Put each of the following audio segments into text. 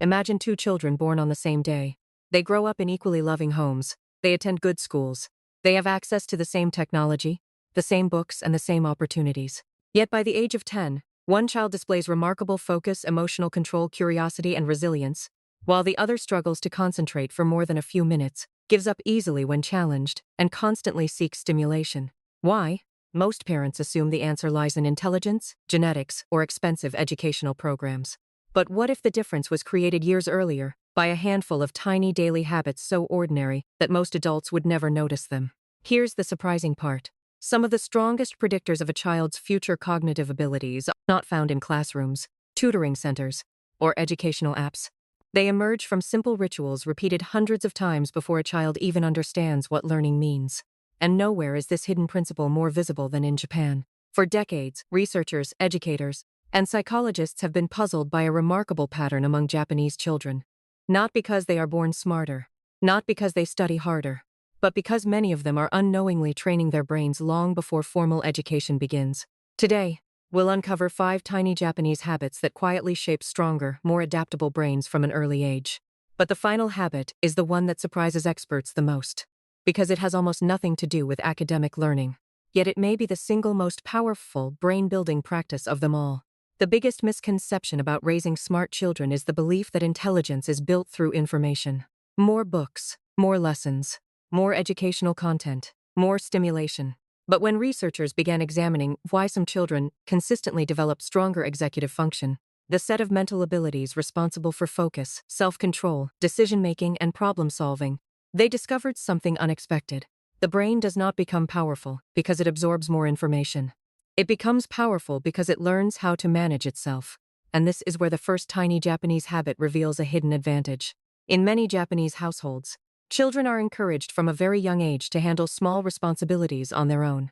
Imagine two children born on the same day. They grow up in equally loving homes. They attend good schools. They have access to the same technology, the same books, and the same opportunities. Yet by the age of 10, one child displays remarkable focus, emotional control, curiosity, and resilience, while the other struggles to concentrate for more than a few minutes, gives up easily when challenged, and constantly seeks stimulation. Why? Most parents assume the answer lies in intelligence, genetics, or expensive educational programs. But what if the difference was created years earlier, by a handful of tiny daily habits so ordinary that most adults would never notice them? Here's the surprising part. Some of the strongest predictors of a child's future cognitive abilities are not found in classrooms, tutoring centers, or educational apps. They emerge from simple rituals repeated hundreds of times before a child even understands what learning means. And nowhere is this hidden principle more visible than in Japan. For decades, researchers, educators, and psychologists have been puzzled by a remarkable pattern among Japanese children. Not because they are born smarter, not because they study harder, but because many of them are unknowingly training their brains long before formal education begins. Today, we'll uncover 5 tiny Japanese habits that quietly shape stronger, more adaptable brains from an early age. But the final habit is the one that surprises experts the most, because it has almost nothing to do with academic learning. Yet it may be the single most powerful brain-building practice of them all. The biggest misconception about raising smart children is the belief that intelligence is built through information. More books, more lessons, more educational content, more stimulation. But when researchers began examining why some children consistently develop stronger executive function, the set of mental abilities responsible for focus, self-control, decision-making, and problem-solving, they discovered something unexpected. The brain does not become powerful because it absorbs more information. It becomes powerful because it learns how to manage itself. And this is where the first tiny Japanese habit reveals a hidden advantage. In many Japanese households, children are encouraged from a very young age to handle small responsibilities on their own.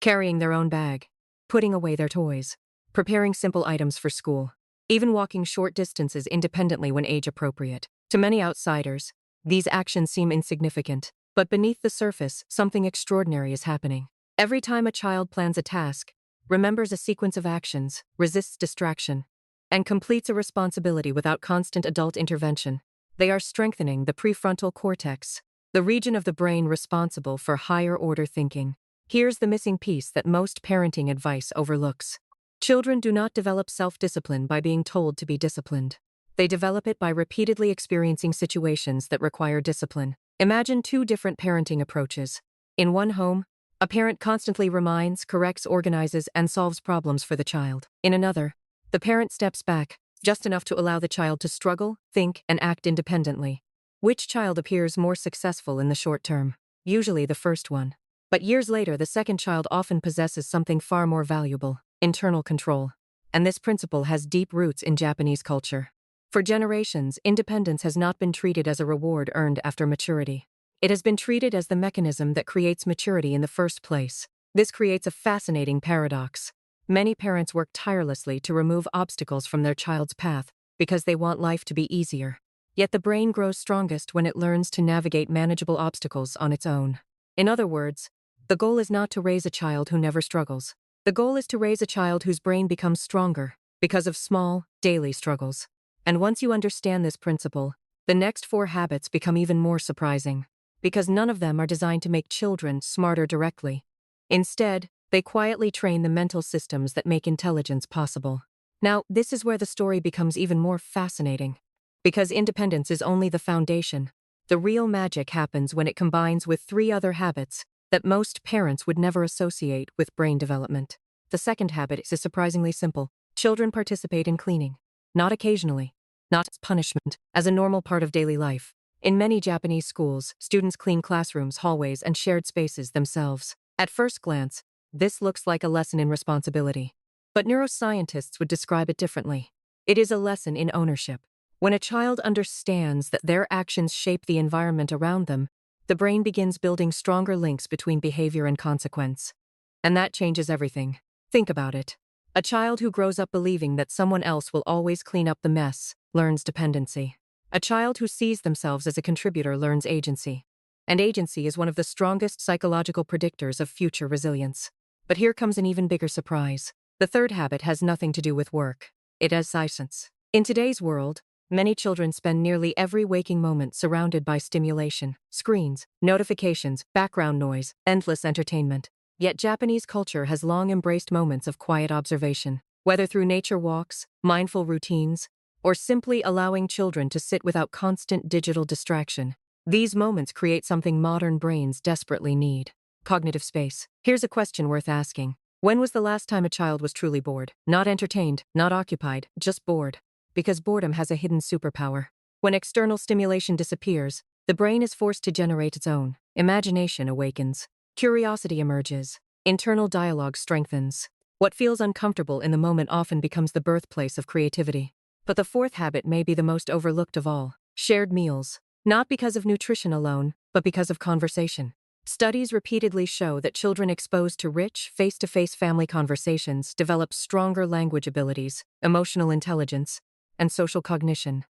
Carrying their own bag, putting away their toys, preparing simple items for school, even walking short distances independently when age appropriate. To many outsiders, these actions seem insignificant, but beneath the surface, something extraordinary is happening. Every time a child plans a task, remembers a sequence of actions, resists distraction, and completes a responsibility without constant adult intervention, they are strengthening the prefrontal cortex, the region of the brain responsible for higher-order thinking. Here's the missing piece that most parenting advice overlooks. Children do not develop self-discipline by being told to be disciplined. They develop it by repeatedly experiencing situations that require discipline. Imagine 2 different parenting approaches. In one home, a parent constantly reminds, corrects, organizes, and solves problems for the child. In another, the parent steps back, just enough to allow the child to struggle, think, and act independently. Which child appears more successful in the short term? Usually the first one. But years later, the second child often possesses something far more valuable: internal control. And this principle has deep roots in Japanese culture. For generations, independence has not been treated as a reward earned after maturity. It has been treated as the mechanism that creates maturity in the first place. This creates a fascinating paradox. Many parents work tirelessly to remove obstacles from their child's path because they want life to be easier. Yet the brain grows strongest when it learns to navigate manageable obstacles on its own. In other words, the goal is not to raise a child who never struggles. The goal is to raise a child whose brain becomes stronger because of small, daily struggles. And once you understand this principle, the next 4 habits become even more surprising, because none of them are designed to make children smarter directly. Instead, they quietly train the mental systems that make intelligence possible. Now, this is where the story becomes even more fascinating. Because independence is only the foundation, the real magic happens when it combines with 3 other habits that most parents would never associate with brain development. The second habit is surprisingly simple. Children participate in cleaning. Not occasionally, not as punishment, as a normal part of daily life. In many Japanese schools, students clean classrooms, hallways, and shared spaces themselves. At first glance, this looks like a lesson in responsibility. But neuroscientists would describe it differently. It is a lesson in ownership. When a child understands that their actions shape the environment around them, the brain begins building stronger links between behavior and consequence. And that changes everything. Think about it. A child who grows up believing that someone else will always clean up the mess learns dependency. A child who sees themselves as a contributor learns agency. And agency is one of the strongest psychological predictors of future resilience. But here comes an even bigger surprise. The third habit has nothing to do with work. It has science. In today's world, Many children spend nearly every waking moment surrounded by stimulation, screens, notifications, background noise, endless entertainment. Yet Japanese culture has long embraced moments of quiet observation, whether through nature walks, mindful routines, or simply allowing children to sit without constant digital distraction. These moments create something modern brains desperately need: cognitive space. Here's a question worth asking. When was the last time a child was truly bored? Not entertained, not occupied, just bored. Because boredom has a hidden superpower. When external stimulation disappears, the brain is forced to generate its own. Imagination awakens. Curiosity emerges. Internal dialogue strengthens. What feels uncomfortable in the moment often becomes the birthplace of creativity. But the fourth habit may be the most overlooked of all: shared meals. Not because of nutrition alone, but because of conversation. Studies repeatedly show that children exposed to rich, face-to-face family conversations develop stronger language abilities, emotional intelligence, and social cognition.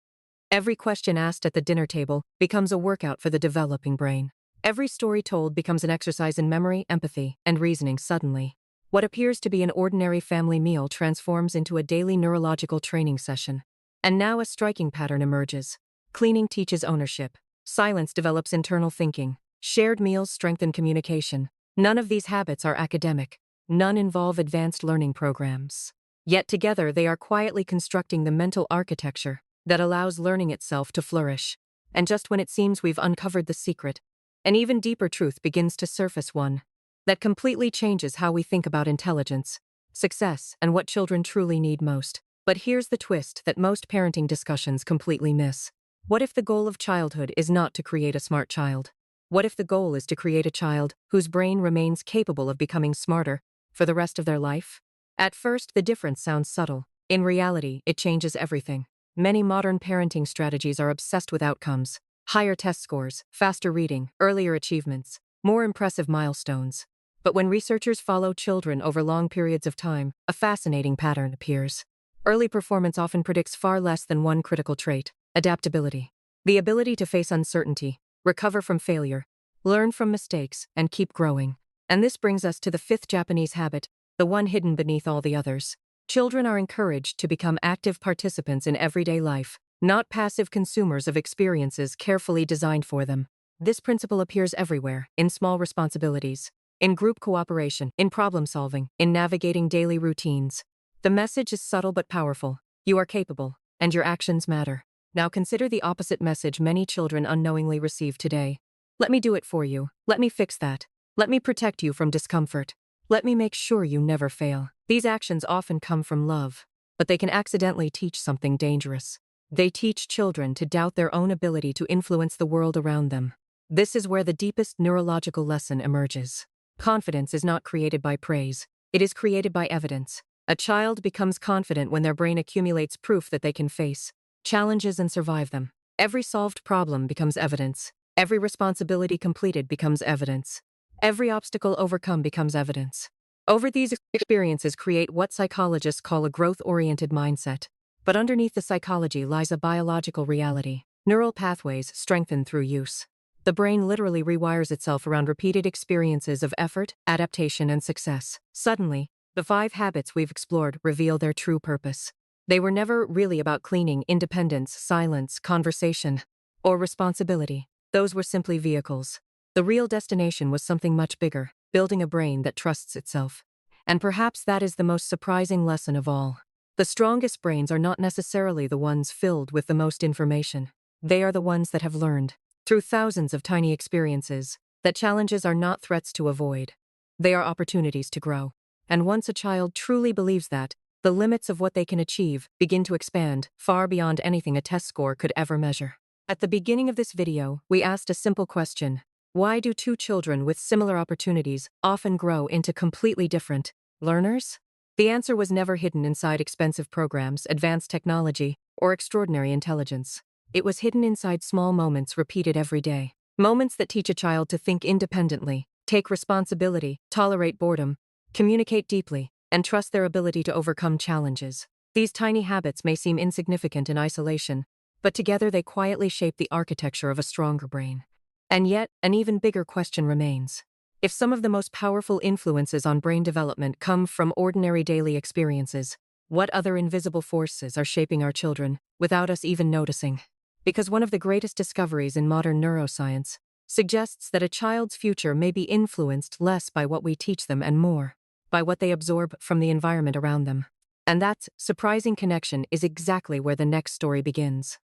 Every question asked at the dinner table becomes a workout for the developing brain. Every story told becomes an exercise in memory, empathy, and reasoning. Suddenly, what appears to be an ordinary family meal transforms into a daily neurological training session. And now a striking pattern emerges. Cleaning teaches ownership. Silence develops internal thinking. Shared meals strengthen communication. None of these habits are academic. None involve advanced learning programs. Yet together they are quietly constructing the mental architecture that allows learning itself to flourish. And just when it seems we've uncovered the secret, an even deeper truth begins to surface, one that completely changes how we think about intelligence, success, and what children truly need most. But here's the twist that most parenting discussions completely miss. What if the goal of childhood is not to create a smart child? What if the goal is to create a child whose brain remains capable of becoming smarter for the rest of their life? At first, the difference sounds subtle. In reality, it changes everything. Many modern parenting strategies are obsessed with outcomes: higher test scores, faster reading, earlier achievements, more impressive milestones. But when researchers follow children over long periods of time, a fascinating pattern appears. Early performance often predicts far less than one critical trait: adaptability. The ability to face uncertainty, recover from failure, learn from mistakes, and keep growing. And this brings us to the fifth Japanese habit, the one hidden beneath all the others. Children are encouraged to become active participants in everyday life, not passive consumers of experiences carefully designed for them. This principle appears everywhere: in small responsibilities, in group cooperation, in problem solving, in navigating daily routines. The message is subtle but powerful: you are capable, and your actions matter. Now consider the opposite message many children unknowingly receive today. Let me do it for you. Let me fix that. Let me protect you from discomfort. Let me make sure you never fail. These actions often come from love, but they can accidentally teach something dangerous. They teach children to doubt their own ability to influence the world around them. This is where the deepest neurological lesson emerges. Confidence is not created by praise. It is created by evidence. A child becomes confident when their brain accumulates proof that they can face challenges and survive them. Every solved problem becomes evidence. Every responsibility completed becomes evidence. Every obstacle overcome becomes evidence. Over these experiences create what psychologists call a growth-oriented mindset. But underneath the psychology lies a biological reality. Neural pathways strengthen through use. The brain literally rewires itself around repeated experiences of effort, adaptation, and success. Suddenly, the 5 habits we've explored reveal their true purpose. They were never really about cleaning, independence, silence, conversation, or responsibility. Those were simply vehicles. The real destination was something much bigger: building a brain that trusts itself. And perhaps that is the most surprising lesson of all. The strongest brains are not necessarily the ones filled with the most information. They are the ones that have learned, through thousands of tiny experiences, that challenges are not threats to avoid. They are opportunities to grow. And once a child truly believes that, the limits of what they can achieve begin to expand far beyond anything a test score could ever measure. At the beginning of this video, we asked a simple question: why do 2 children with similar opportunities often grow into completely different learners? The answer was never hidden inside expensive programs, advanced technology, or extraordinary intelligence. It was hidden inside small moments repeated every day. Moments that teach a child to think independently, take responsibility, tolerate boredom, communicate deeply, and trust their ability to overcome challenges. These tiny habits may seem insignificant in isolation, but together they quietly shape the architecture of a stronger brain. And yet, an even bigger question remains. If some of the most powerful influences on brain development come from ordinary daily experiences, What other invisible forces are shaping our children without us even noticing? Because one of the greatest discoveries in modern neuroscience suggests that a child's future may be influenced less by what we teach them and more by what they absorb from the environment around them. And that surprising connection is exactly where the next story begins.